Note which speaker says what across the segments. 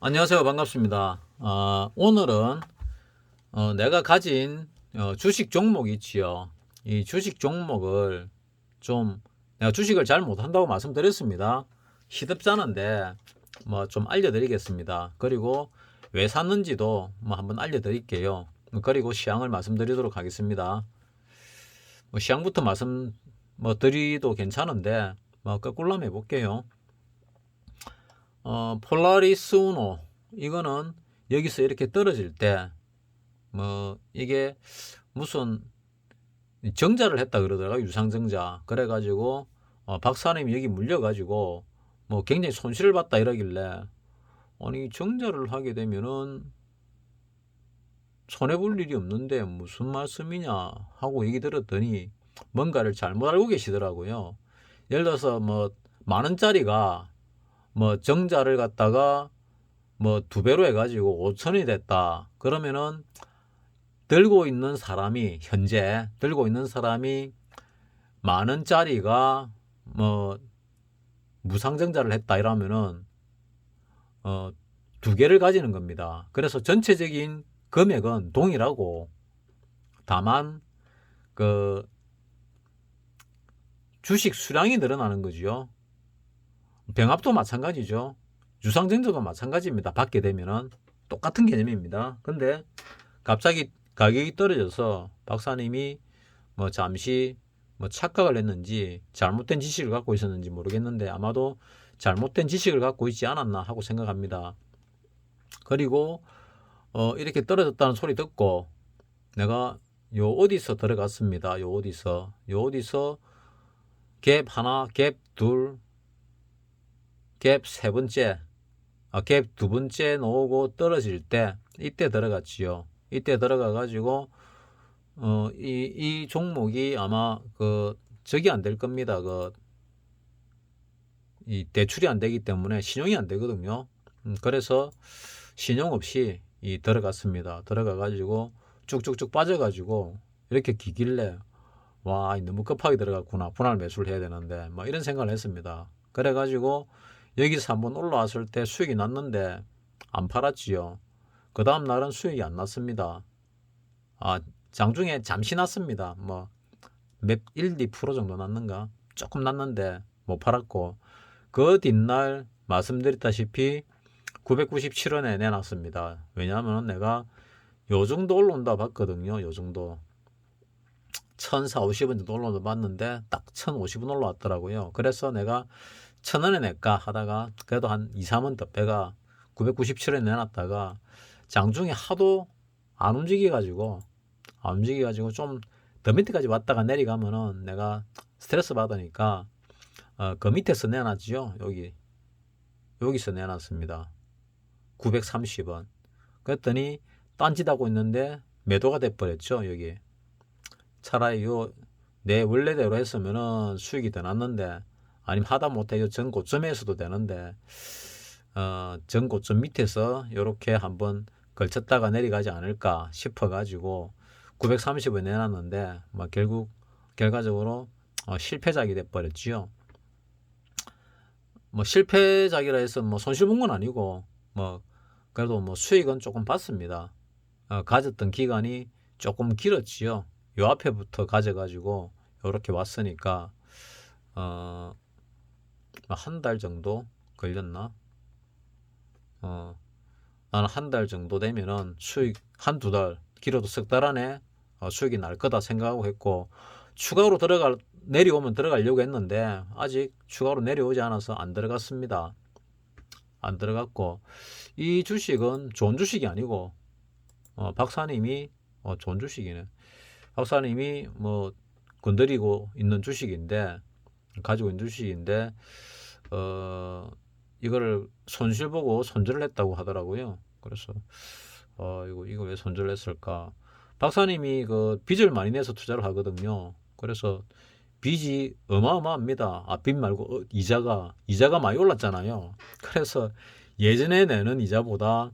Speaker 1: 안녕하세요. 반갑습니다. 오늘은 내가 가진 주식 종목이 있지요. 이 주식 종목을 좀 내가 주식을 잘 못한다고 말씀드렸습니다. 시덥잖은데 뭐 좀 알려드리겠습니다. 그리고 왜 샀는지도 뭐 한번 알려드릴게요. 그리고 시황을 말씀드리도록 하겠습니다. 뭐 시황부터 말씀 뭐 드리도 괜찮은데 뭐 거꾸로 한번 해볼게요. 폴라리스 우노 이거는 여기서 이렇게 떨어질 때 뭐 이게 무슨 정자를 했다 그러더라고요. 유상정자. 그래가지고 박사님이 여기 물려가지고 뭐 굉장히 손실을 봤다 이러길래 아니 정자를 하게 되면은 손해볼 일이 없는데 무슨 말씀이냐 하고 얘기 들었더니 뭔가를 잘못 알고 계시더라고요. 예를 들어서 뭐 만원짜리가 뭐 정자를 갖다가 뭐 두 배로 해가지고 5천이 됐다. 그러면은 현재 들고 있는 사람이 만 원짜리가 뭐 무상증자를 했다 이러면은 두 개를 가지는 겁니다. 그래서 전체적인 금액은 동일하고 다만 그 주식 수량이 늘어나는 거죠. 병합도 마찬가지죠. 유상증자도 마찬가지입니다. 받게 되면은 똑같은 개념입니다. 근데 갑자기 가격이 떨어져서 박사님이 뭐 잠시 뭐 착각을 했는지 잘못된 지식을 갖고 있었는지 모르겠는데 아마도 잘못된 지식을 갖고 있지 않았나 하고 생각합니다. 그리고 이렇게 떨어졌다는 소리 듣고 내가 요 어디서 들어갔습니다. 요 어디서 갭 하나, 갭 둘, 갭 세 번째, 갭 두 번째 놓고 떨어질 때 이때 들어갔지요. 이때 들어가 가지고 이 종목이 아마 저기 안 될 겁니다. 이 대출이 안 되기 때문에 신용이 안 되거든요. 그래서 신용 없이 들어갔습니다. 들어가 가지고 쭉쭉쭉 빠져 가지고 이렇게 기길래 와, 너무 급하게 들어갔구나. 분할 매수를 해야 되는데 뭐 이런 생각을 했습니다. 그래 가지고 여기서 한번 올라왔을 때 수익이 났는데 안 팔았지요. 그 다음 날은 수익이 안 났습니다. 장중에 잠시 났습니다. 뭐 몇 1, 2% 정도 났는가? 조금 났는데 못 팔았고 그 뒷날 말씀드렸다시피 997원에 내놨습니다. 왜냐하면 내가 요 정도 올라온다 봤거든요. 요 정도 1450원 정도 올라온다 봤는데 딱 1050원 올라왔더라고요. 그래서 내가 1000원에 낼까 하다가 그래도 한 2, 3원 더 빼가 997원에 내놨다가 장중에 하도 안 움직여가지고 좀 더 밑에까지 왔다가 내려가면은 내가 스트레스 받으니까 그 밑에서 내놨죠. 여기서 내놨습니다. 930원. 그랬더니 딴짓하고 있는데 매도가 돼버렸죠. 여기 차라리 내 원래대로 했으면은 수익이 더 났는데 아니면 하다 못해 전 고점에서도 되는데 전 고점 밑에서 이렇게 한번 걸쳤다가 내려가지 않을까 싶어 가지고 930원 내놨는데 뭐 결과적으로 실패작이 돼버렸지요. 뭐 실패작이라 해서 뭐 손실 본 건 아니고 뭐 그래도 뭐 수익은 조금 봤습니다. 가졌던 기간이 조금 길었지요. 요 앞에부터 가져가지고 이렇게 왔으니까 한 달 정도 걸렸나? 나는 한 달 정도 되면은 수익 한두 달, 길어도 석 달 안에 수익이 날 거다 생각하고 했고 추가로 내려오면 들어가려고 했는데 아직 추가로 내려오지 않아서 안 들어갔습니다. 안 들어갔고 이 주식은 좋은 주식이 아니고 박사님이 좋은 주식이네. 박사님이 뭐 건드리고 있는 주식인데 가지고 있는 주식인데 이거를 손실 보고 손절을 했다고 하더라고요. 그래서 이거 왜 손절을 했을까? 박사님이 그 빚을 많이 내서 투자를 하거든요. 그래서 빚이 어마어마합니다. 빚 말고 이자가 많이 올랐잖아요. 그래서 예전에 내는 이자보다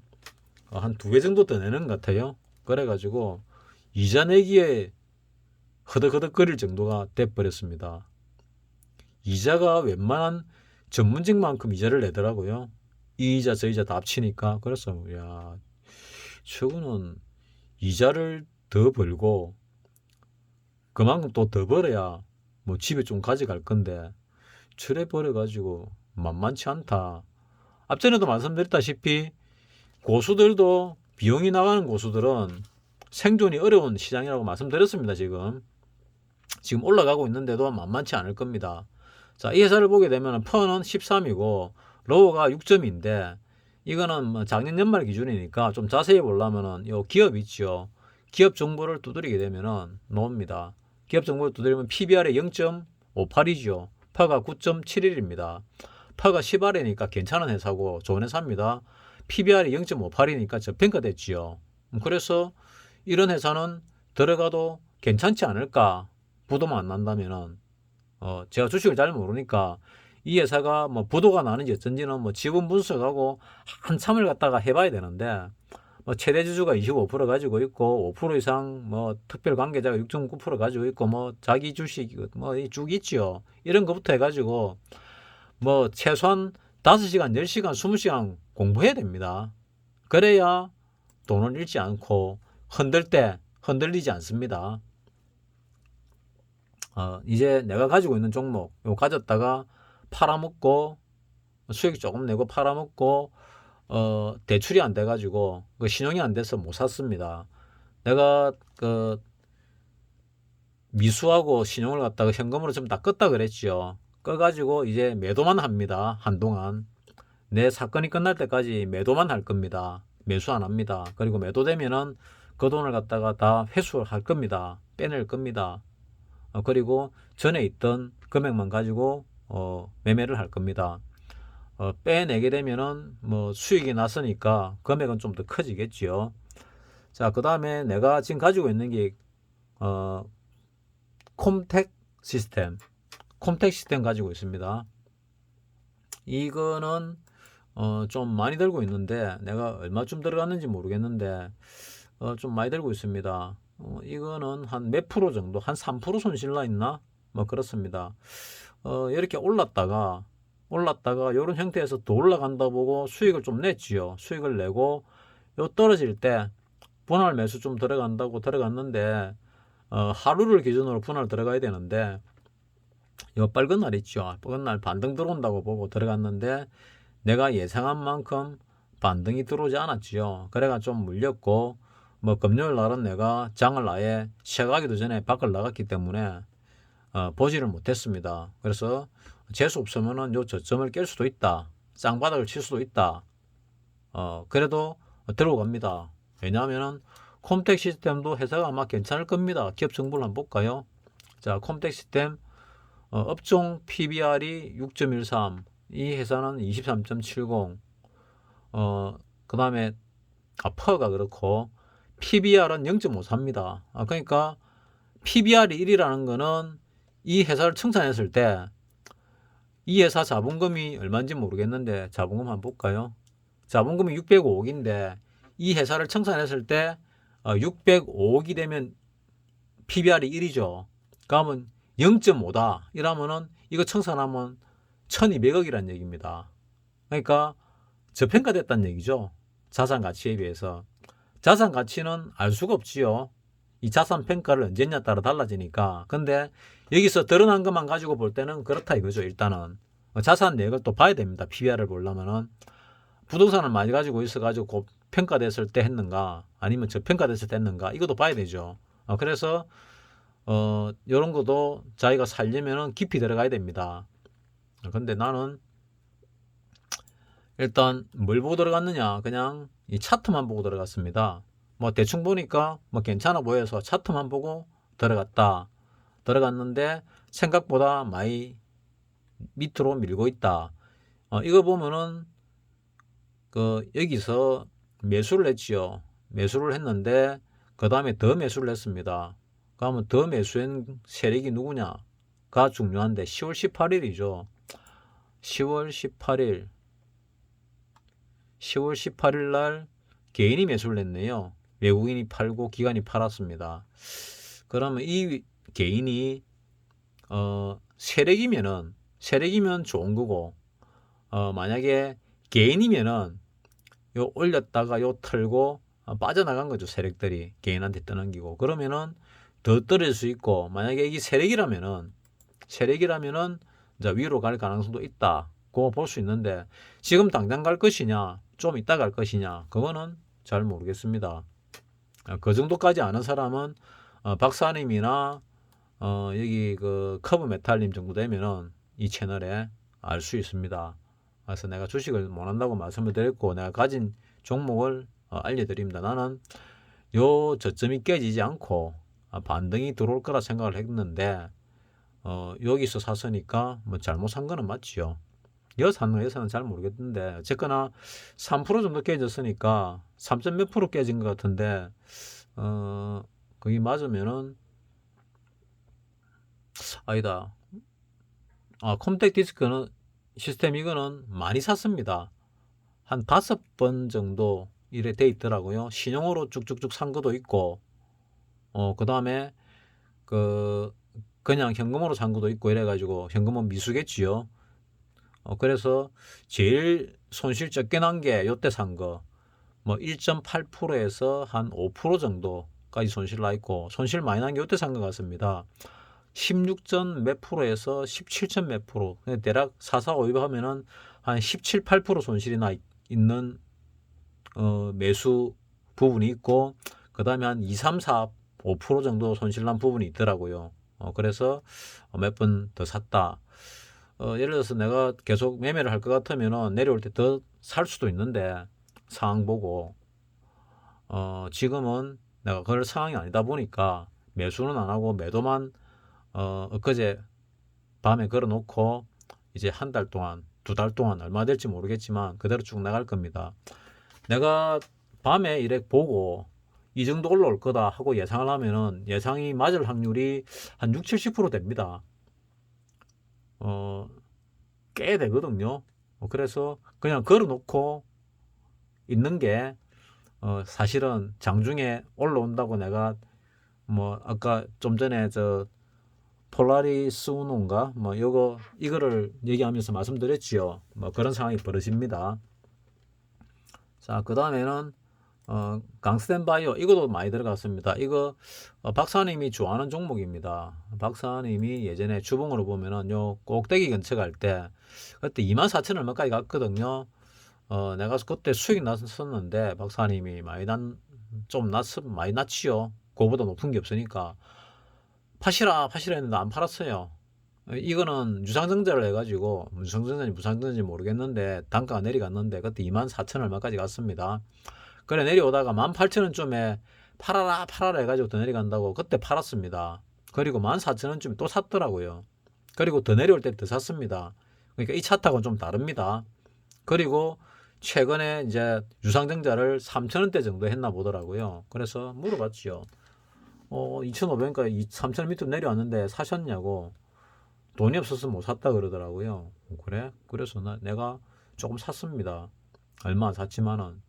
Speaker 1: 한 두 배 정도 더 내는 것 같아요. 그래가지고 이자 내기에 허덕허덕거릴 정도가 돼버렸습니다. 이자가 웬만한 전문직만큼 이자를 내더라고요. 이자 저이자 다 합치니까. 그래서 야, 저거는 이자를 더 벌고 그만큼 또 더 벌어야 뭐 집에 좀 가져갈 건데 저래 벌어가지고 만만치 않다. 앞전에도 말씀드렸다시피 고수들도 비용이 나가는 고수들은 생존이 어려운 시장이라고 말씀드렸습니다. 지금 올라가고 있는데도 만만치 않을 겁니다. 자, 이 회사를 보게 되면 펀은 13이고 로우가 6점인데 이거는 뭐 작년 연말 기준이니까 좀 자세히 보려면은 요 기업 있죠. 기업 정보를 두드리게 되면은 나옵니다. 기업 정보를 두드리면 PBR이 0.58이죠. 파가 9.71입니다. 파가 10알이니까 괜찮은 회사고 좋은 회사입니다. PBR이 0.58이니까 저평가됐지요. 그래서 이런 회사는 들어가도 괜찮지 않을까? 부도만 안 난다면은 제가 주식을 잘 모르니까 이 회사가 뭐 부도가 나는지 어쩐지는 뭐 지분 분석하고 한참을 갖다가 해봐야 되는데 뭐 최대 주주가 25% 가지고 있고 5% 이상 뭐 특별 관계자가 6.9% 가지고 있고 뭐 자기 주식 뭐 쭉 있지요. 이런 것부터 해가지고 뭐 최소한 5시간, 10시간, 20시간 공부해야 됩니다. 그래야 돈을 잃지 않고 흔들 때 흔들리지 않습니다. 이제 내가 가지고 있는 종목 요 가졌다가 팔아먹고 수익 조금 내고 팔아먹고 대출이 안 돼가지고 그 신용이 안 돼서 못 샀습니다. 내가 그 미수하고 신용을 갖다가 현금으로 좀 다 껐다 그랬지요. 꺼가지고 이제 매도만 합니다. 한동안 내 사건이 끝날 때까지 매도만 할 겁니다. 매수 안 합니다. 그리고 매도되면은 그 돈을 갖다가 다 회수를 할 겁니다. 빼낼 겁니다. 그리고 전에 있던 금액만 가지고 매매를 할 겁니다. 빼내게 되면은 뭐 수익이 났으니까 금액은 좀 더 커지겠지요. 자, 그 다음에 내가 지금 가지고 있는 게 콤텍 시스템 가지고 있습니다. 이거는 좀 많이 들고 있는데 내가 얼마쯤 들어갔는지 모르겠는데 좀 많이 들고 있습니다. 이거는 한 몇 프로 정도, 한 3% 손실 나 있나? 뭐 그렇습니다. 이렇게 올랐다가 이런 형태에서 더 올라간다 보고 수익을 좀 냈지요. 수익을 내고 요 떨어질 때 분할 매수 좀 들어간다고 들어갔는데 하루를 기준으로 분할 들어가야 되는데 요 빨간 날 있죠. 빨간 날 반등 들어온다고 보고 들어갔는데 내가 예상한 만큼 반등이 들어오지 않았지요. 그래가 좀 물렸고 뭐 금요일 날은 내가 장을 아예 시작하기도 전에 밖을 나갔기 때문에 보지를 못했습니다. 그래서 재수 없으면은 요 저점을 깰 수도 있다. 쌍바닥을 칠 수도 있다. 그래도 들고 갑니다. 왜냐하면은 콤텍 시스템도 회사가 아마 괜찮을 겁니다. 기업 정보를 한번 볼까요? 자, 콤텍 시스템 업종 PBR이 6.13, 이 회사는 23.70. 그 다음에 퍼가 그렇고 PBR은 0.54입니다. 그러니까 PBR이 1이라는 거는 이 회사를 청산했을 때 이 회사 자본금이 얼마인지 모르겠는데 자본금 한번 볼까요? 자본금이 605억인데 이 회사를 청산했을 때 605억이 되면 PBR이 1이죠. 그러면 0.5다 이러면은 이거 청산하면 1200억이라는 얘기입니다. 그러니까 저평가됐다는 얘기죠. 자산 가치에 비해서. 자산 가치는 알 수가 없지요. 이 자산 평가를 언제냐 따라 달라지니까. 근데 여기서 드러난 것만 가지고 볼 때는 그렇다 이거죠. 일단은 자산 내역을 또 봐야 됩니다. PBR을 보려면은 부동산을 많이 가지고 있어가지고 평가됐을 때 했는가 아니면 저평가됐을 때 했는가 이것도 봐야 되죠. 그래서 이런 것도 자기가 살려면은 깊이 들어가야 됩니다. 근데 나는 일단 뭘 보고 들어갔느냐 그냥 이 차트만 보고 들어갔습니다. 뭐 대충 보니까 뭐 괜찮아 보여서 차트만 보고 들어갔는데 생각보다 많이 밑으로 밀고 있다. 이거 보면은 여기서 매수를 했지요. 매수를 했는데 그 다음에 더 매수를 했습니다. 그러면 더 매수한 세력이 누구냐가 중요한데 10월 18일이죠. 10월 18일 날 개인이 매수를 했네요. 외국인이 팔고 기관이 팔았습니다. 그러면 이 개인이 세력이면 좋은 거고 만약에 개인이면은 요 올렸다가 요 털고 빠져나간 거죠. 세력들이 개인한테 떠넘기고. 그러면은 더 떨어질 수 있고, 만약에 이게 세력이라면은 이제 위로 갈 가능성도 있다고 볼 수 있는데, 지금 당장 갈 것이냐 좀 이따 갈 것이냐, 그거는 잘 모르겠습니다. 그 정도까지 아는 사람은 박사님이나 여기 그 커브 메탈님 정도 되면은 이 채널에 알 수 있습니다. 그래서 내가 주식을 못 한다고 말씀을 드렸고, 내가 가진 종목을 알려드립니다. 나는 요 저점이 깨지지 않고 반등이 들어올 거라 생각을 했는데, 여기서 샀으니까 뭐 잘못 산 거는 맞지요. 여기서 산 거, 여기서는 잘 모르겠는데, 어쨌거나 3% 정도 깨졌으니까 3점 몇 프로 깨진 것 같은데, 그게 맞으면은, 아니다. 컴택 디스크는 시스템 이거는 많이 샀습니다. 한 5번 정도 이래 돼 있더라고요. 신용으로 쭉쭉쭉 산 것도 있고, 그 다음에 그냥 현금으로 산 것도 있고, 이래가지고 현금은 미수겠지요. 그래서 제일 손실 적게 난 게 요때 산 거, 뭐 1.8%에서 한 5% 정도까지 손실 나 있고, 손실 많이 난 게 요때 산 것 같습니다. 16점 몇 프로에서 17점 몇 프로, 대략 4,4,5 하면은 한 17, 8% 손실이 나 있는 매수 부분이 있고, 그 다음에 한 2, 3, 4, 5% 정도 손실 난 부분이 있더라고요. 그래서 몇 번 더 샀다. 예를 들어서 내가 계속 매매를 할 것 같으면 내려올 때 더 살 수도 있는데, 상황 보고, 지금은 내가 그럴 상황이 아니다 보니까 매수는 안 하고 매도만 엊그제 밤에 걸어 놓고, 이제 한 달 동안, 2달 동안 얼마 될지 모르겠지만 그대로 쭉 나갈 겁니다. 내가 밤에 이래 보고 이 정도 올라올 거다 하고 예상을 하면은 예상이 맞을 확률이 한 6, 70% 됩니다. 꽤 되거든요. 그래서 그냥 걸어 놓고 있는 게, 사실은 장중에 올라온다고 내가 뭐 아까 좀 전에 저 폴라리스 우노인가 뭐 이거를 얘기하면서 말씀드렸지요. 뭐 그런 상황이 벌어집니다. 자, 그 다음에는 강스텐 바이오, 이것도 많이 들어갔습니다. 이거 박사님이 좋아하는 종목입니다. 박사님이 예전에 주봉으로 보면은 요 꼭대기 근처 갈 때 그때 24,000 얼마까지 갔거든요. 내가 그때 수익 났었는데 박사님이 많이 났지요. 그거보다 높은 게 없으니까 파시라 했는데 안 팔았어요. 이거는 유상증자를 해가지고 유상증자인지 무상증자인지 모르겠는데 단가가 내려갔는데 그때 24,000 얼마까지 갔습니다. 그래 내려오다가 18,000원쯤에 팔아라 해가지고 더 내려간다고 그때 팔았습니다. 그리고 14,000원쯤에 또 샀더라고요. 그리고 더 내려올 때 더 샀습니다. 그러니까 이 차트하고는 좀 다릅니다. 그리고 최근에 이제 유상증자를 3,000원대 정도 했나 보더라고요. 그래서 물어봤지요. 2,500원까지 3,000원 밑으로 내려왔는데 사셨냐고. 돈이 없어서 못 샀다 그러더라고요. 그래? 그래서 내가 조금 샀습니다. 얼마 안 샀지만은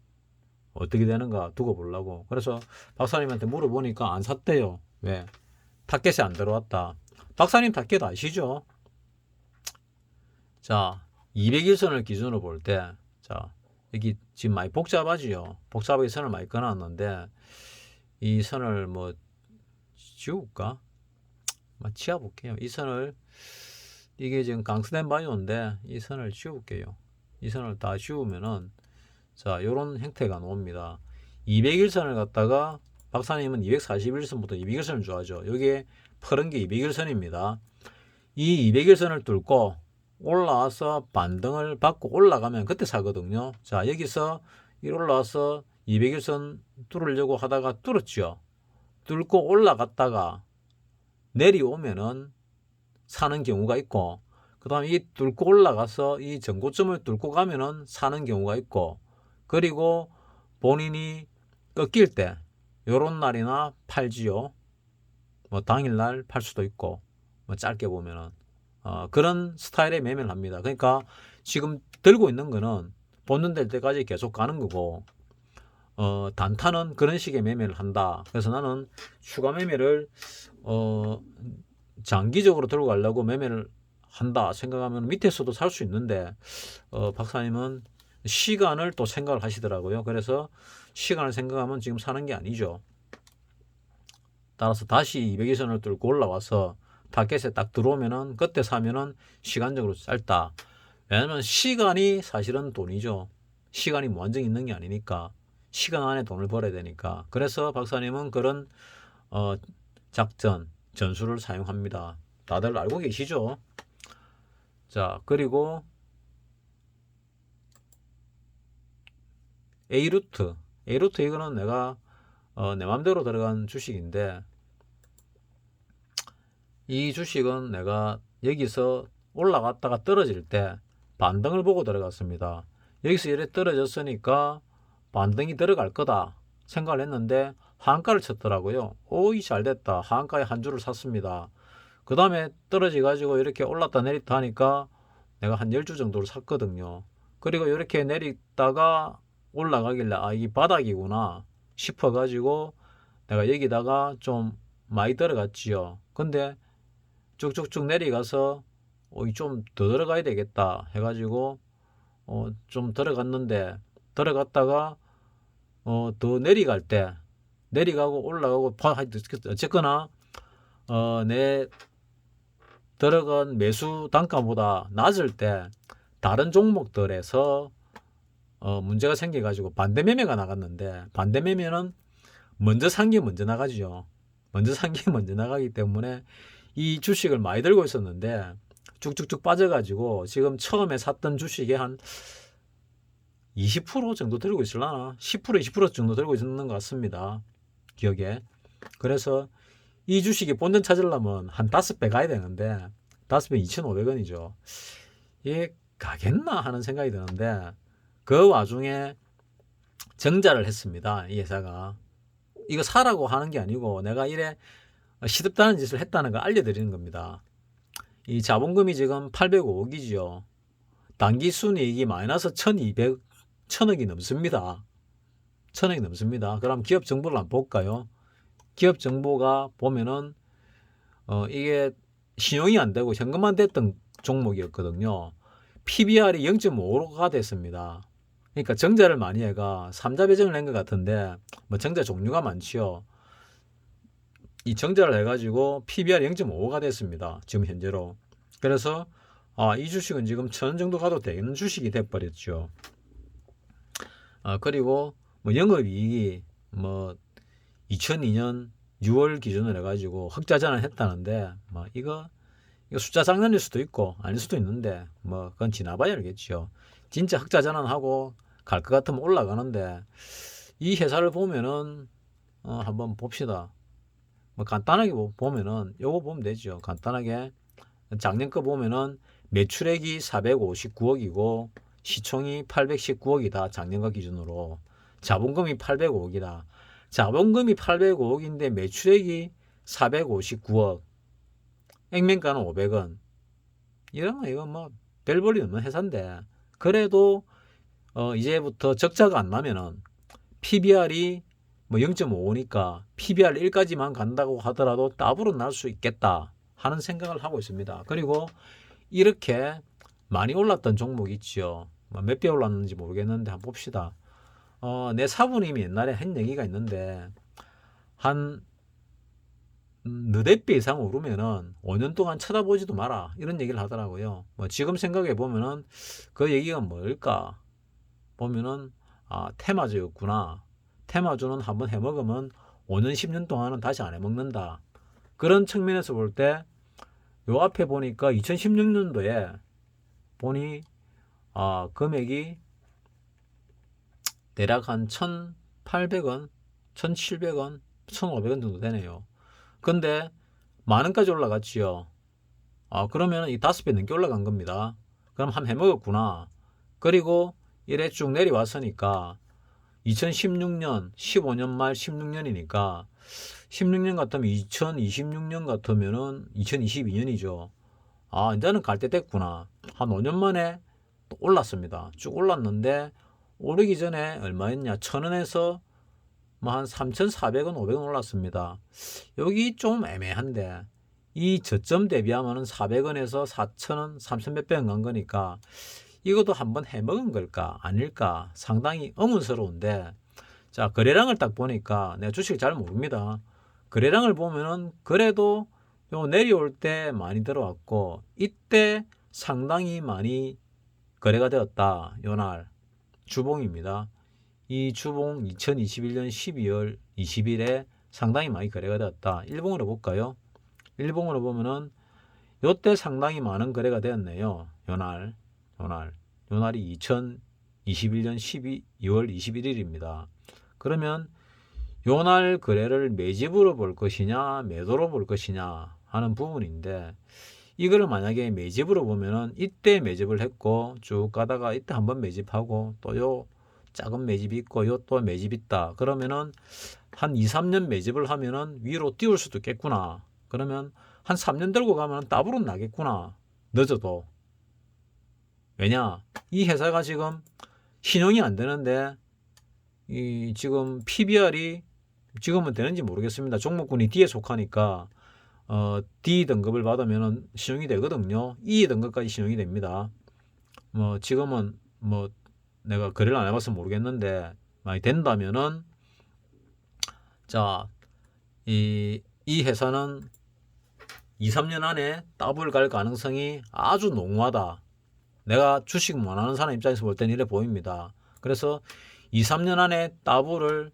Speaker 1: 어떻게 되는가 두고 보려고. 그래서 박사님한테 물어보니까 안 샀대요. 왜? 타겟이 안 들어왔다. 박사님 타겟 아시죠? 자, 200일선을 기준으로 볼 때, 자, 여기 지금 많이 복잡하지요. 복잡하게 선을 많이 끊어놨는데, 이 선을 뭐 지울까? 지워볼게요. 이 선을, 이게 지금 강스텐 바이오인데 이 선을 지울게요. 이 선을 다 지우면은, 자, 요런 형태가 나옵니다. 200일선을 갖다가 박사님은 241선부터 200일선을 좋아하죠. 여기에 푸른 게 200일선입니다. 이 200일선을 뚫고 올라와서 반등을 받고 올라가면 그때 사거든요. 자, 여기서 올라와서 200일선 뚫으려고 하다가 뚫었죠. 뚫고 올라갔다가 내려오면은 사는 경우가 있고, 그 다음에 이 뚫고 올라가서 이 전고점을 뚫고 가면은 사는 경우가 있고, 그리고 본인이 꺾일 때 요런 날이나 팔지요. 뭐 당일날 팔 수도 있고, 뭐 짧게 보면은 그런 스타일의 매매를 합니다. 그러니까 지금 들고 있는 거는 본전될 때까지 계속 가는 거고, 단타는 그런 식의 매매를 한다. 그래서 나는 추가 매매를 장기적으로 들고 가려고 매매를 한다 생각하면 밑에서도 살 수 있는데, 박사님은 시간을 또 생각을 하시더라고요. 그래서 시간을 생각하면 지금 사는 게 아니죠. 따라서 다시 200일선을 뚫고 올라와서 타겟에 딱 들어오면은 그때 사면은 시간적으로 짧다. 왜냐면 시간이 사실은 돈이죠. 시간이 무한정 있는 게 아니니까 시간 안에 돈을 벌어야 되니까. 그래서 박사님은 그런 작전, 전술을 사용합니다. 다들 알고 계시죠? 자, 그리고 A루트. A루트 이거는 내가 내 맘대로 들어간 주식인데 이 주식은 내가 여기서 올라갔다가 떨어질 때 반등을 보고 들어갔습니다. 여기서 이래 떨어졌으니까 반등이 들어갈 거다 생각을 했는데 하한가를 쳤더라고요. 오이 잘됐다. 하한가에 한 주를 샀습니다. 그 다음에 떨어져 가지고 이렇게 올랐다 내렸다 하니까 내가 한 10주 정도를 샀거든요. 그리고 이렇게 내리다가 올라가길래 아 이게 바닥이구나 싶어 가지고 내가 여기다가 좀 많이 들어갔지요. 근데 쭉쭉쭉 내려가서 좀 더 들어가야 되겠다 해가지고 좀 들어갔는데 들어갔다가 더 내려갈 때 내려가고 올라가고 어쨌거나 내 들어간 매수 단가보다 낮을 때 다른 종목들에서 문제가 생겨가지고 반대 매매가 나갔는데 반대 매매는 먼저 산 게 먼저 나가죠. 먼저 산 게 먼저 나가기 때문에 이 주식을 많이 들고 있었는데 쭉쭉쭉 빠져가지고 지금 처음에 샀던 주식에 한 20% 정도 들고 있을라나 10% 20% 정도 들고 있는 것 같습니다. 기억에. 그래서 이 주식이 본전 찾으려면 한 5배 가야 되는데 5배 2,500원이죠. 이게 가겠나 하는 생각이 드는데 그 와중에 정자를 했습니다. 이 회사가. 이거 사라고 하는 게 아니고 내가 이래 시덥다는 짓을 했다는 걸 알려드리는 겁니다. 이 자본금이 지금 805억이지요. 단기 순이익이 마이너스 1,200억이 넘습니다. 1,000억이 넘습니다. 그럼 기업 정보를 한번 볼까요? 기업 정보가 보면은 이게 신용이 안 되고 현금만 됐던 종목이었거든요. PBR이 0.5가 됐습니다. 그러니까 정자를 많이 해가 3자 배정을 낸 것 같은데 뭐 정자 종류가 많지요. 이 정자를 해가지고 PBR 0.5가 됐습니다. 지금 현재로. 그래서 이 주식은 지금 1,000원 정도 가도 되는 주식이 돼버렸죠. 그리고 뭐 영업이익이 뭐 2002년 6월 기준으로 해가지고 흑자 전환했다는데 뭐 이거 숫자 장난일 수도 있고 아닐 수도 있는데 뭐 그건 지나봐야 알겠죠. 진짜 흑자 전환하고 갈 것 같으면 올라가는데 이 회사를 보면은 한번 봅시다. 뭐 간단하게 보면은 요거 보면 되죠. 간단하게 작년 거 보면은 매출액이 459억이고 시총이 819억이다. 작년과 기준으로. 자본금이 805억이다. 자본금이 805억인데 매출액이 459억. 액면가는 500원. 이러면 이건 뭐 별 볼일 없는 회사인데 그래도 이제부터 적자가 안 나면은 PBR이 뭐 0.5니까 PBR 1까지만 간다고 하더라도 더블은 날 수 있겠다 하는 생각을 하고 있습니다. 그리고 이렇게 많이 올랐던 종목 있죠. 몇 배 올랐는지 모르겠는데 한번 봅시다. 내 사부님이 옛날에 한 얘기가 있는데 한 너댓 배 이상 오르면은 5년 동안 쳐다보지도 마라 이런 얘기를 하더라고요. 뭐 지금 생각해 보면은 그 얘기가 뭘까 보면은 테마주였구나. 테마주는 한번 해먹으면 5년 10년 동안은 다시 안 해먹는다. 그런 측면에서 볼 때 요 앞에 보니까 2016년도에 보니 금액이 대략 한 1,800원, 1,700원, 1,500원 정도 되네요. 근데 만원까지 올라갔지요. 그러면 이 5배 넘게 올라간 겁니다. 그럼 한 해먹었구나. 그리고 이래 쭉 내려왔으니까 2016년, 15년 말 16년이니까 16년 같으면 2026년 같으면은 2022년이죠. 이제는 갈 때 됐구나. 한 5년 만에 또 올랐습니다. 쭉 올랐는데 오르기 전에 얼마였냐? 1,000원에서 뭐 한 3,400원, 500원 올랐습니다. 여기 좀 애매한데 이 저점 대비하면은 400원에서 4,000원, 3,000 몇백 원 간 거니까 이것도 한번 해먹은 걸까 아닐까 상당히 의문스러운데, 자, 거래량을 딱 보니까 내가 주식 잘 모릅니다. 거래량을 보면은 그래도 요 내려올 때 많이 들어왔고 이때 상당히 많이 거래가 되었다. 요날 주봉입니다. 이 주봉 2021년 12월 20일에 상당히 많이 거래가 되었다. 일봉으로 볼까요? 일봉으로 보면은 요때 상당히 많은 거래가 되었네요. 요날이 2021년 12월 21일입니다. 그러면 요날 거래를 매집으로 볼 것이냐 매도로 볼 것이냐 하는 부분인데, 이거를 만약에 매집으로 보면은 이때 매집을 했고 쭉 가다가 이때 한번 매집하고 또 요 작은 매집이 있고 요 또 매집 있다 그러면은 한 2, 3년 매집을 하면은 위로 띄울 수도 있겠구나. 그러면 한 3년 들고 가면 더블로 나겠구나. 늦어도. 왜냐? 이 회사가 지금 신용이 안 되는데 이 지금 PBR이 지금은 되는지 모르겠습니다. 종목군이 D에 속하니까 D 등급을 받으면 신용이 되거든요. E 등급까지 신용이 됩니다. 뭐 지금은 뭐 내가 거래를 안 해봐서 모르겠는데 많이 된다면은, 자, 이 회사는 2, 3년 안에 더블 갈 가능성이 아주 농후하다. 내가 주식 못하는 사람 입장에서 볼 때는 이래 보입니다. 그래서 2, 3년 안에 더블을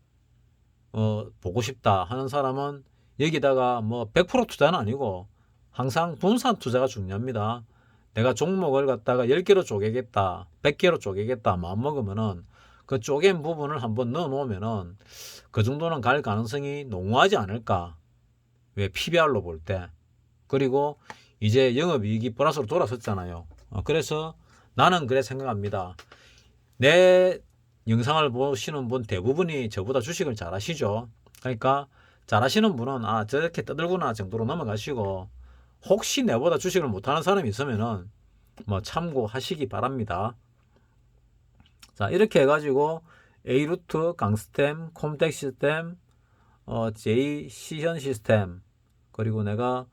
Speaker 1: 보고 싶다 하는 사람은 여기다가 뭐 100% 투자는 아니고 항상 분산 투자가 중요합니다. 내가 종목을 갖다가 10개로 쪼개겠다, 100개로 쪼개겠다 마음 먹으면은 그 쪼갠 부분을 한번 넣어 놓으면은 그 정도는 갈 가능성이 농후하지 않을까. 왜? PBR로 볼 때. 그리고 이제 영업이익이 보너스로 돌아섰잖아요. 그래서 나는 그래 생각합니다. 내 영상을 보시는 분 대부분이 저보다 주식을 잘 아시죠. 그러니까 잘 아시는 분은 저렇게 떠들구나 정도로 넘어가시고, 혹시 내보다 주식을 못하는 사람이 있으면은 뭐 참고하시기 바랍니다. 자, 이렇게 해가지고 A루트, 강스템, 콤텍 시스템, J 시현 시스템, 그리고 내가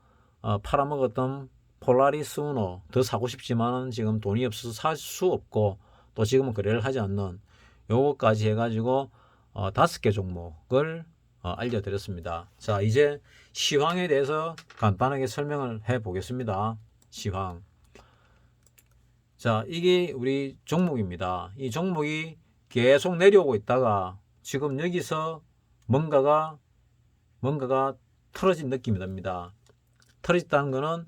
Speaker 1: 팔아먹었던 폴라리스 우노 더 사고 싶지만은 지금 돈이 없어서 살 수 없고 또 지금은 거래를 하지 않는 요거까지 해가지고 5개 종목을 알려드렸습니다. 자, 이제 시황에 대해서 간단하게 설명을 해 보겠습니다. 시황. 자, 이게 우리 종목입니다. 이 종목이 계속 내려오고 있다가 지금 여기서 뭔가가 틀어진 느낌이 납니다. 틀어졌다는 거는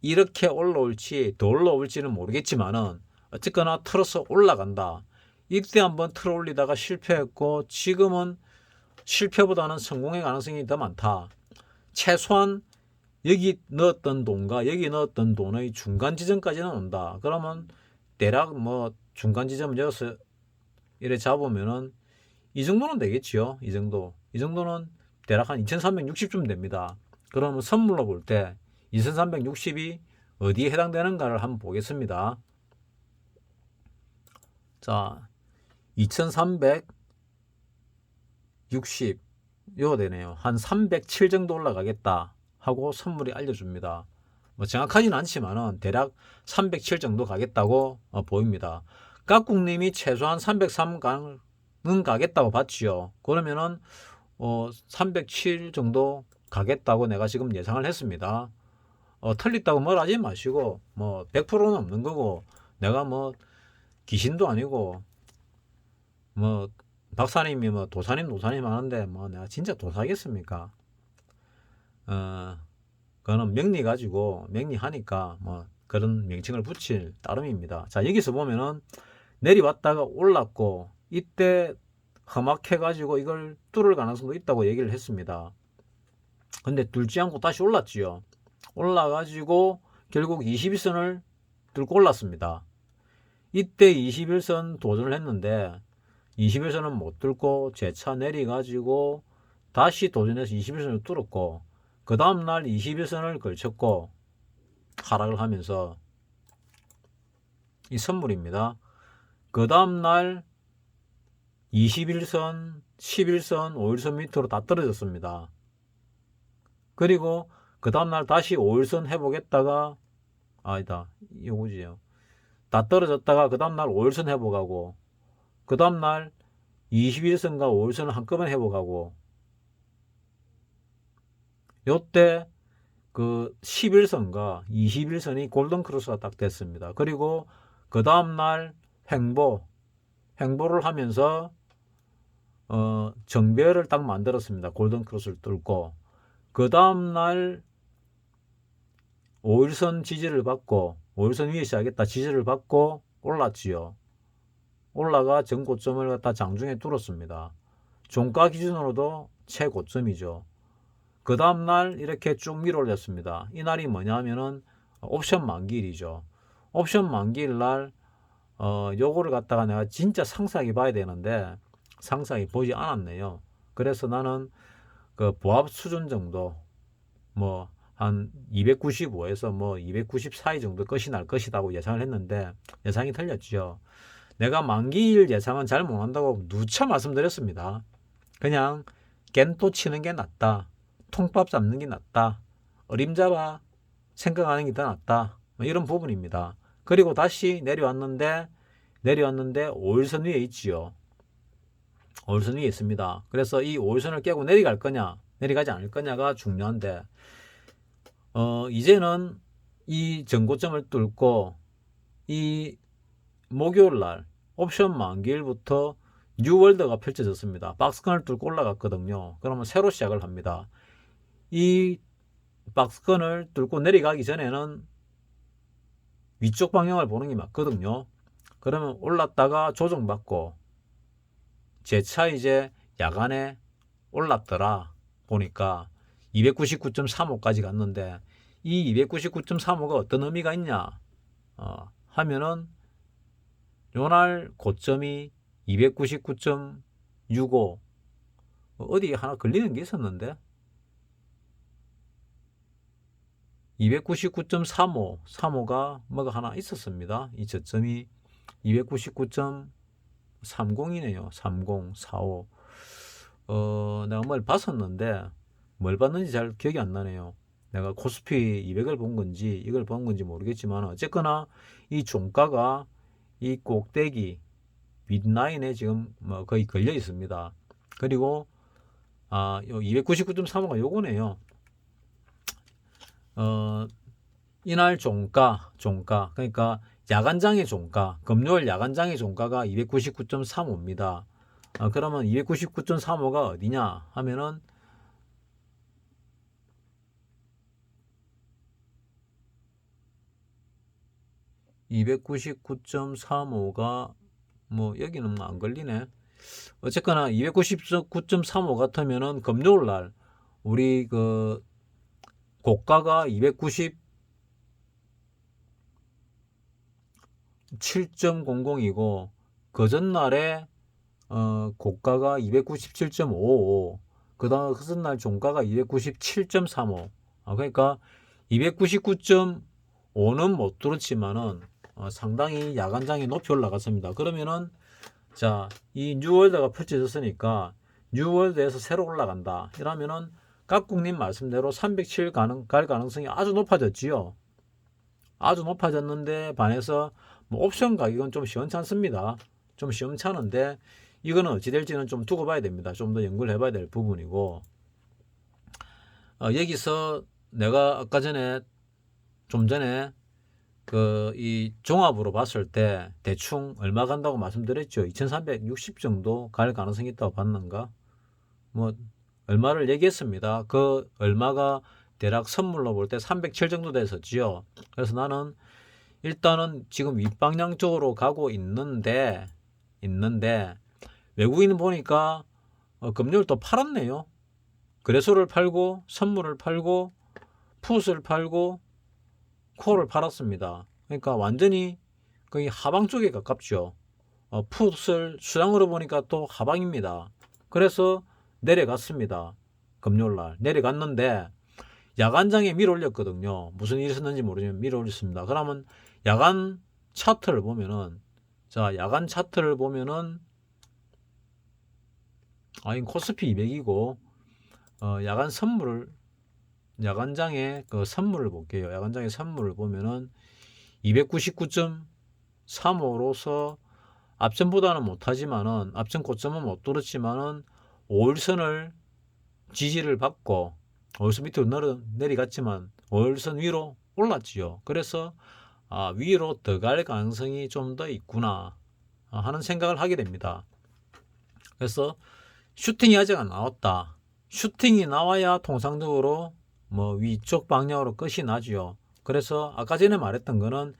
Speaker 1: 이렇게 올라올지 더 올라올지는 모르겠지만은 어쨌거나 틀어서 올라간다. 이때 한번 틀어 올리다가 실패했고 지금은 실패보다는 성공의 가능성이 더 많다. 최소한 여기 넣었던 돈과 여기 넣었던 돈의 중간 지점까지는 온다. 그러면 대략 뭐 중간 지점 여기서 이래 잡으면은 이 정도는 되겠지요. 이 정도는 대략 한 2360쯤 됩니다. 그러면 선물로 볼 때 2360이 어디에 해당되는가를 한번 보겠습니다. 자, 2360 요거 되네요. 한 307 정도 올라가겠다 하고 선물이 알려줍니다. 뭐 정확하지는 않지만은 대략 307 정도 가겠다고 보입니다. 깍국님이 최소한 303 가겠다고 봤지요. 그러면은 307 정도 가겠다고 내가 지금 예상을 했습니다. 틀렸다고 뭘 하지 마시고 뭐 100%는 없는 거고, 내가 뭐 귀신도 아니고 뭐 박사님이 뭐 도사님 노사님 하는데 뭐 내가 진짜 도사겠습니까? 그거는 명리 가지고 명리하니까 뭐 그런 명칭을 붙일 따름입니다. 자, 여기서 보면은 내려왔다가 올랐고 이때 험악해 가지고 이걸 뚫을 가능성도 있다고 얘기를 했습니다. 근데 뚫지 않고 다시 올랐지요. 올라가지고 결국 21선을 뚫고 올랐습니다. 이때 21선 도전을 했는데 21선은 못 뚫고 재차 내려가지고 다시 도전해서 21선을 뚫었고, 그 다음날 21선을 걸쳤고 하락을 하면서 이 선물입니다. 그 다음날 21선, 11선, 5일선 밑으로 다 떨어졌습니다. 그리고 그 다음날 다시 5일선 해보겠다가 아니다, 요거지요. 다 떨어졌다가 그 다음날 5일선 회복하고 그 다음날 21선과 5일선을 한꺼번에 회복하고 요때 그 11선과 21선이 골든크로스가 딱 됐습니다. 그리고 그 다음날 횡보를 하면서 정배를 딱 만들었습니다. 골든크로스를 뚫고 그 다음날 5일선 지지를 받고 5일선 위에 시작했다 지지를 받고 올랐지요. 올라가 전고점을 갖다 장중에 뚫었습니다. 종가 기준으로도 최고점이죠. 그 다음날 이렇게 쭉 밀어 올렸습니다. 이날이 뭐냐면은 옵션 만기일이죠. 옵션 만기일 날 요거를 갖다가 내가 진짜 상세하게 봐야 되는데 상세하게 보지 않았네요. 그래서 나는 그 보합 수준 정도 뭐 한 295에서 뭐 290 사이 정도 끝이 날 것이라고 예상을 했는데 예상이 틀렸죠. 내가 만기일 예상은 잘 못한다고 누차 말씀드렸습니다. 그냥 겐또 치는 게 낫다. 통밥 잡는 게 낫다. 어림잡아 생각하는 게 더 낫다. 뭐 이런 부분입니다. 그리고 다시 내려왔는데 5일선 위에 있지요. 5일선 위에 있습니다. 그래서 이 5일선을 깨고 내려갈 거냐 내려가지 않을 거냐가 중요한데 이제는 이 전고점을 뚫고 이 목요일날 옵션 만기일부터 뉴월드가 펼쳐졌습니다. 박스권을 뚫고 올라갔거든요. 그러면 새로 시작을 합니다. 이 박스권을 뚫고 내려가기 전에는 위쪽 방향을 보는 게 맞거든요. 그러면 올랐다가 조정받고 재차 이제 야간에 올랐더라 보니까 299.35까지 갔는데 이 299.35가 어떤 의미가 있냐 하면은 요날 고점이 299.65 어디 하나 걸리는 게 있었는데 299.35가 뭐가 하나 있었습니다. 이 저점이 299.30이네요. 30, 45 내가 뭘 봤었는데 뭘 봤는지 잘 기억이 안 나네요. 내가 코스피 200을 본 건지 이걸 본 건지 모르겠지만 어쨌거나 이 종가가 이 꼭대기 윗라인에 지금 뭐 거의 걸려 있습니다. 그리고 요 299.35가 요거네요. 이날 종가 그러니까 야간장의 종가 금요일 야간장의 종가가 299.35입니다. 그러면 299.35가 어디냐 하면은 299.35가 뭐 여기는 안 걸리네. 어쨌거나 299.35 같으면은 금요일 날 우리 그 고가가 297.00이고 그 전날에 고가가 297.55 그 다음 그 전날 종가가 297.35 그러니까 299.5는 못 뚫었지만은 상당히 야간장이 높이 올라갔습니다. 그러면은 자, 이 뉴월드가 펼쳐졌으니까 뉴월드에서 새로 올라간다. 이러면은 각국님 말씀대로 307 갈 가능성이 아주 높아졌지요. 아주 높아졌는데 반해서 뭐 옵션 가격은 좀 시원찮습니다. 좀 시원찮은데 이거는 어찌 될지는 좀 두고 봐야 됩니다. 좀 더 연구를 해봐야 될 부분이고 여기서 내가 아까 전에 좀 전에 그 이 종합으로 봤을 때 대충 얼마 간다고 말씀드렸죠. 2360 정도 갈 가능성이 있다고 봤는가 뭐 얼마를 얘기했습니다. 그 얼마가 대략 선물로 볼 때 307 정도 됐었지요. 그래서 나는 일단은 지금 윗방향 쪽으로 가고 있는데 외국인 보니까 금요일 또 팔았네요. 거래소를 팔고 선물을 팔고 풋을 팔고 콜을 팔았습니다. 그러니까 완전히 거의 하방 쪽에 가깝죠. 풋을 수량으로 보니까 또 하방입니다. 그래서 내려갔습니다. 금요일날 내려갔는데 야간장에 밀어 올렸거든요. 무슨 일이 있었는지 모르지만 밀어 올렸습니다. 그러면 야간 차트를 보면은 자 야간 차트를 보면은 이 코스피 200이고 야간 선물을 야간장의 그 선물을 볼게요. 야간장의 선물을 보면은 299.5 3호로서 앞전보다는 못하지만은 앞전 고점은 못 뚫었지만은 5일선을 지지를 받고 5일선 밑으로 내려갔지만 5일선 위로 올랐지요. 그래서 위로 더 갈 가능성이 좀 더 있구나 하는 생각을 하게 됩니다. 그래서 슈팅이 아직 안 나왔다. 슈팅이 나와야 통상적으로 뭐 위쪽 방향으로 끝이 나지요. 그래서 아까 전에 말했던 거는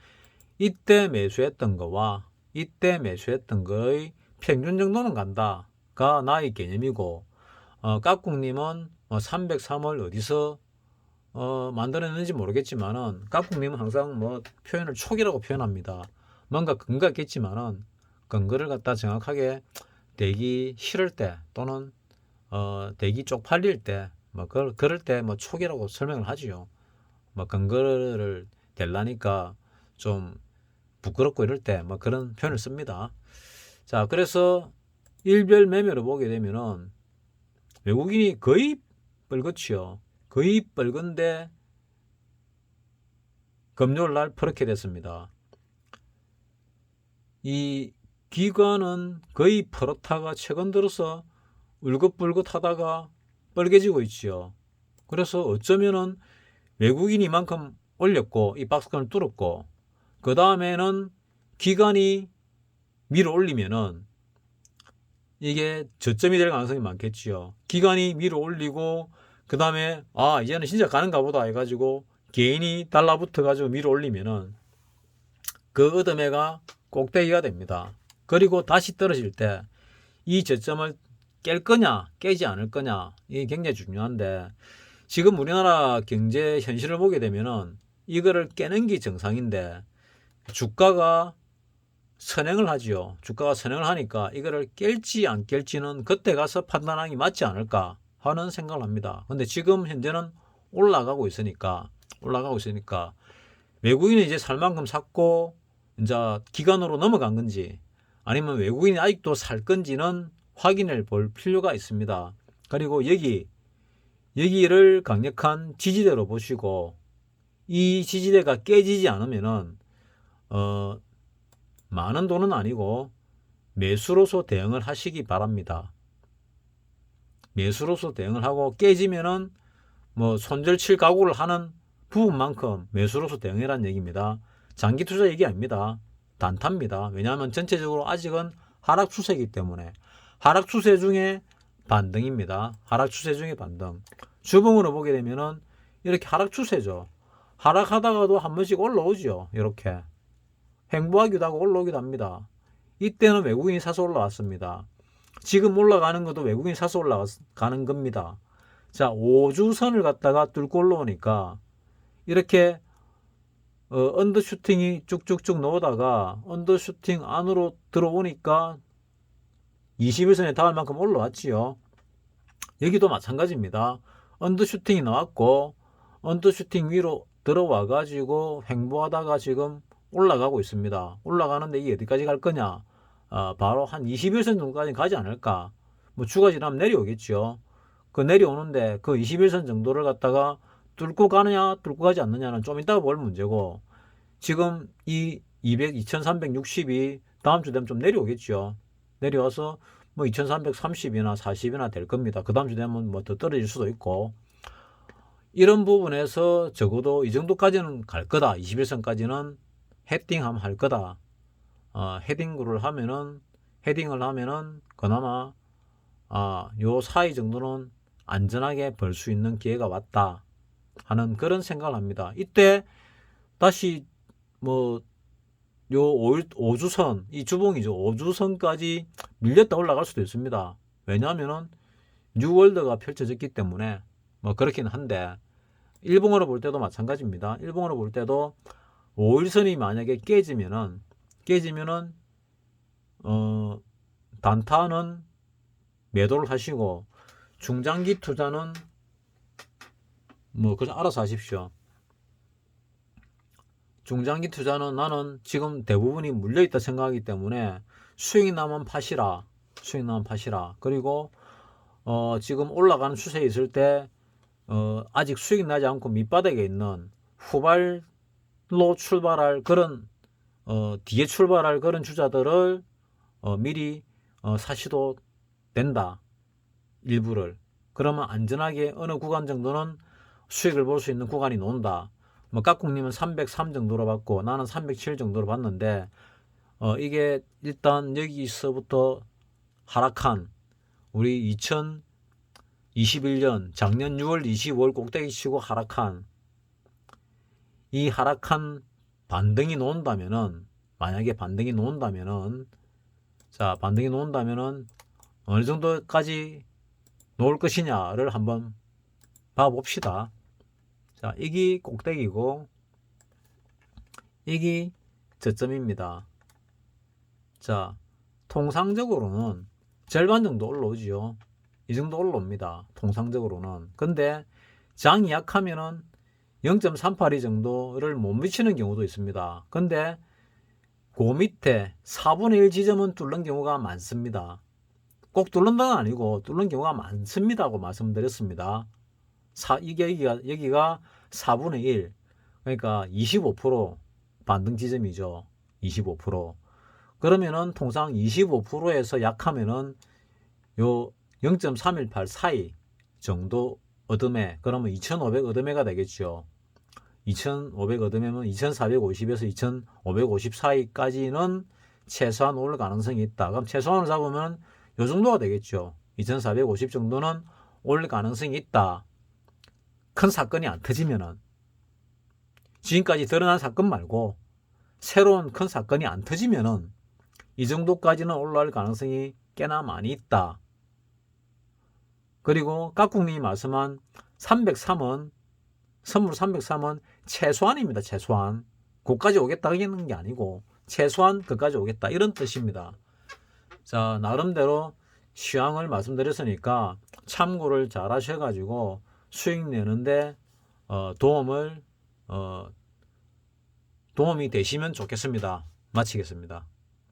Speaker 1: 이때 매수했던 거와 이때 매수했던 거의 평균 정도는 간다가 나의 개념이고, 깍꿍님은 303을 어디서 만들어냈는지 모르겠지만은 깍꿍님은 항상 뭐 표현을 촉이라고 표현합니다. 뭔가 근거가 있겠지만은 근거를 갖다 정확하게 대기 싫을 때 또는 대기 쪽팔릴 때 뭐 그럴 때 뭐 촉이라고 설명을 하지요. 뭐 근거를 대려니까 좀 부끄럽고 이럴 때 뭐 그런 표현을 씁니다. 자, 그래서 일별 매매로 보게 되면은 외국인이 거의 뻘겋지요. 거의 뻘건데 금요일 날 퍼렇게 됐습니다. 이 기관은 거의 퍼렇다가 최근 들어서 울긋불긋 하다가 뻘개지고 있지요. 그래서 어쩌면은 외국인이 이만큼 올렸고 이 박스권을 뚫었고 그 다음에는 기관이 밀어 올리면은 이게 저점이 될 가능성이 많겠지요. 기관이 밀어 올리고 그 다음에 이제는 진짜 가는가 보다 해가지고 개인이 달라붙어 가지고 밀어 올리면은 그 얻어매가 꼭대기가 됩니다. 그리고 다시 떨어질 때 이 저점을 깰 거냐 깨지 않을 거냐 이게 굉장히 중요한데, 지금 우리나라 경제 현실을 보게 되면은 이거를 깨는 게 정상인데 주가가 선행을 하지요. 주가가 선행을 하니까 이거를 깰지 안 깰지는 그때 가서 판단하기 맞지 않을까 하는 생각을 합니다. 근데 지금 현재는 올라가고 있으니까 외국인이 이제 살 만큼 샀고 이제 기간으로 넘어간 건지 아니면 외국인이 아직도 살 건지는 확인해 볼 필요가 있습니다. 그리고 여기를 강력한 지지대로 보시고 이 지지대가 깨지지 않으면은 많은 돈은 아니고 매수로서 대응을 하시기 바랍니다. 매수로서 대응을 하고 깨지면은 뭐 손절 칠 각오를 하는 부분만큼 매수로서 대응이란 얘기입니다. 장기 투자 얘기 아닙니다. 단타입니다. 왜냐하면 전체적으로 아직은 하락 추세이기 때문에 하락 추세 중에 반등입니다. 하락 추세 중에 반등. 주봉으로 보게 되면은 이렇게 하락 추세죠. 하락하다가도 한 번씩 올라오죠. 이렇게 횡보하기도 하고 올라오기도 합니다. 이때는 외국인이 사서 올라왔습니다. 지금 올라가는 것도 외국인이 사서 올라가는 겁니다. 자, 5주선을 갖다가 뚫고 올라오니까 이렇게 언더슈팅이 쭉쭉쭉 넣어다가 언더슈팅 안으로 들어오니까 21선에 닿을 만큼 올라왔지요. 여기도 마찬가지입니다. 언더슈팅이 나왔고 언더슈팅 위로 들어와 가지고 횡보하다가 지금 올라가고 있습니다. 올라가는데 이게 어디까지 갈 거냐? 바로 한 21선 정도까지 가지 않을까? 뭐 주가 지나면 내려오겠죠. 그 내려오는데 그 21선 정도를 갖다가 뚫고 가느냐 뚫고 가지 않느냐는 좀 이따가 볼 문제고, 지금 이 2360이 다음 주 되면 좀 내려오겠죠. 내려와서 뭐 2330이나 40이나 될 겁니다. 그 다음 주 되면 뭐 더 떨어질 수도 있고, 이런 부분에서 적어도 이 정도까지는 갈 거다. 21선까지는 헤딩하면 할 거다. 헤딩을 하면은 그나마 요 사이 정도는 안전하게 벌 수 있는 기회가 왔다 하는 그런 생각을 합니다. 이때 다시 뭐 요 5주선, 이 주봉이죠. 5주선까지 밀렸다 올라갈 수도 있습니다. 왜냐하면은 뉴월드가 펼쳐졌기 때문에 뭐 그렇긴 한데, 일봉으로 볼 때도 마찬가지입니다. 일봉으로 볼 때도 5일선이 만약에 깨지면은 단타는 매도를 하시고 중장기 투자는 뭐 그냥 알아서 하십시오. 중장기 투자는 나는 지금 대부분이 물려있다 생각하기 때문에 수익이 나면 파시라. 그리고 지금 올라가는 추세에 있을 때 아직 수익 나지 않고 밑바닥에 있는 후발로 출발할 그런 뒤에 출발할 그런 주자들을 미리 사시도 된다. 일부를. 그러면 안전하게 어느 구간 정도는 수익을 볼 수 있는 구간이 나온다. 뭐 깍꿍님은 303 정도로 봤고 나는 307 정도로 봤는데 이게 일단 여기서부터 하락한 우리 2021년 작년 6월 25일 꼭대기 치고 하락한 이 하락한 반등이 나온다면은 만약에 반등이 나온다면은 자 반등이 나온다면은 어느 정도까지 놓을 것이냐를 한번 봐봅시다. 자, 이게 꼭대기고 이게 저점입니다. 자, 통상적으로는 절반 정도 올라오지요. 이 정도 올라옵니다. 통상적으로는. 근데 장이 약하면은 0.382 정도를 못 미치는 경우도 있습니다. 근데 그 밑에 4분의 1 지점은 뚫는 경우가 많습니다. 꼭 뚫는다는 아니고 뚫는 경우가 많습니다고 말씀드렸습니다. 여기가 4분의 1 그러니까 25% 반등 지점이죠. 25%. 그러면은 통상 25%에서 약하면은 요 0.318 사이 정도 어둠에 그러면 2500 어둠에가 되겠죠. 2500 어둠에면 2450에서 2550 사이까지는 최소한 올 가능성이 있다. 그럼 최소한을 잡으면 요 정도가 되겠죠. 2450 정도는 올 가능성이 있다. 큰 사건이 안 터지면은 지금까지 드러난 사건 말고 새로운 큰 사건이 안 터지면은 이 정도까지는 올라갈 가능성이 꽤나 많이 있다. 그리고 깍꿍님이 말씀한 303은 선물 303은 최소한입니다. 최소한. 그까지 오겠다 하는 게 아니고 최소한 그까지 오겠다 이런 뜻입니다. 자, 나름대로 시황을 말씀드렸으니까 참고를 잘 하셔가지고 수익 내는데 도움이 되시면 좋겠습니다. 마치겠습니다.